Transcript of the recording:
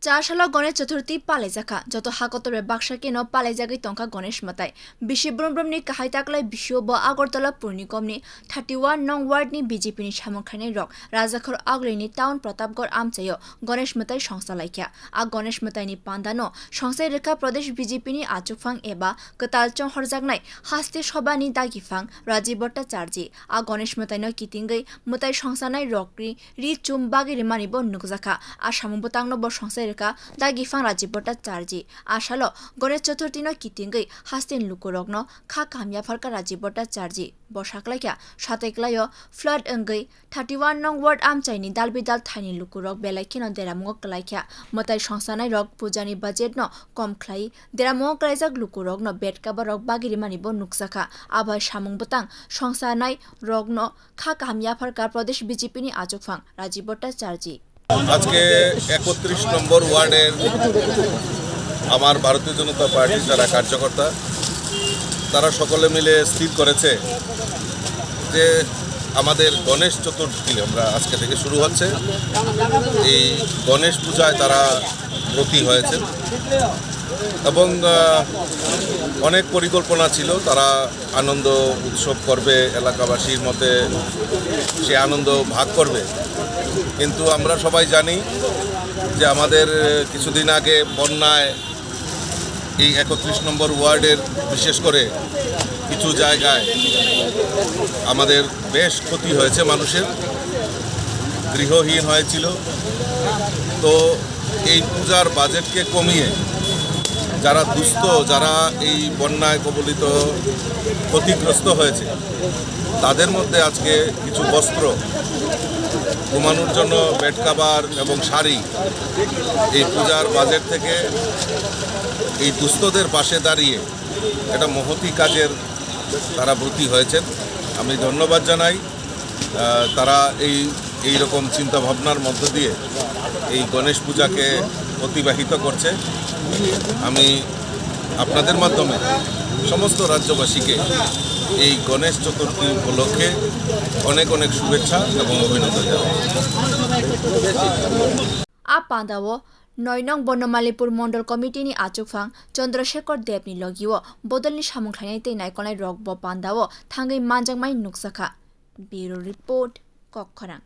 চারশাল গণেশ চতুর্থী পালেজাখা যত হাকতরে বাক্সাকে ন পালেজাগৈ টংকা গণেশ মতাই বিশি ব্রহ্মব্রহ্মনি কাহাই তাকলাই বিশিও ব আগরতলা পূর্ণিকমনি 31 নং ওয়ার্ডনি বিজেপিনি সামখানাই রক রাজাখর আগলিনি টাউন প্রতাপগড় আমচাইও গণেশ মতাই সংস্থা লাইখ্যা আ গণেশ মতাইনি পান্দানো সংস্থায় রেখা প্রদেশ বিজেপিনি আচুকফাং এবা কতালচং হরজাগনাই হাস্তি সভানি দাগিফাং রাজীব ভট্টাচার্যী আ গণেশ মতাইনো কিতিঙ্গৈ মতাই সংস্থানাই রকরি রি চুম বাগিরি মানিব নুকজাখা আ সামুবতাংনো ব সংস্থায় রেখা দাগিফাং রাজীব ভট্টাচার্যী আশালো গণেশ চতুর্থী ন কিতিঙ্গৈ হাস্তিন লুকুরগ্ন খা কামিয়া ফারকা রাজীব ভট্টাচার্যী বসাকলাইকা সাতেকলায় ফ্লাড অঙ্গৈ 31 নং ওয়ার্ড আমচাইনি দালবিদাল থাইনি লুকুরক বেলাইখিন দেরামুক কলাইখ্যা মতাই সংস্থানাই রক পূজানি বাজেট ন কম খ্লাই দেরামুক কলাইজাক লুকুরক ন বেটকাবা রক বাগিরি মানিব নুকসাখা আবাই সামুংবতাং সংস্থানাই রক ন খা কামিয়া ফারকা প্রদেশ বিজেপিনি আচুকফাং রাজীব ভট্টাচার্যী আজকে 31 নম্বর ওয়ার্ডের আমার ভারতীয় জনতা পার্টির যারা কার্যকর্তা তারা সকলে মিলে স্থির করেছে যে আমাদের গণেশ চতুর্থী আমরা আজকে থেকে শুরু হচ্ছে এই গণেশ পূজায় তারা ব্রতী হয়েছে এবং অনেক পরিকল্পনা ছিল তারা আনন্দ উৎসব করবে এলাকাবাসীর মধ্যে সে আনন্দ ভাগ করবে কিন্তু আমরা সবাই জানি যে আমাদের কিছুদিন আগে বন্যায় এই 31 নম্বর ওয়ার্ডের বিশেষ করে কিছু জায়গায় আমাদের বেশ ক্ষতি হয়েছে মানুষের গৃহহীন হয়েছিল তো এই পূজার বাজেটকে কমিয়ে যারা দুস্থ যারা এই বন্যায় কবলিত ক্ষতিগ্রস্ত হয়েছে তাদের মধ্যে আজকে কিছু বস্ত্র ঘুমানোর জন্য বেড কাভার এবং শাড়ি এই পূজার বাজেট থেকে এই দুস্থদের পাশে দাঁড়িয়ে এটা মহতি কাজের তারা ব্রতী হয়েছেন আমি ধন্যবাদ জানাই তারা এই রকম চিন্তাভাবনার মধ্য দিয়ে এই গণেশ পূজাকে অতিবাহিত করছে আমি আপনাদের মাধ্যমে সমস্ত রাজ্যবাসীকে এই গণেশ চতুর্থী উপলক্ষে অনেক অনেক শুভেচ্ছা এবং অভিনন্দন জানাই। পান্দাও 9 নং বনমালীপুর মন্ডল কমিটিনি আচুকফাং চন্দ্রশেখর দেবনি লগিও বদলনি সামুখানাই নাইকনাই রকব পান্দাও থাঙ্গৈ মানজাকমাই নুকসাখা ব্যুরো রিপোর্ট কক্ষরাং।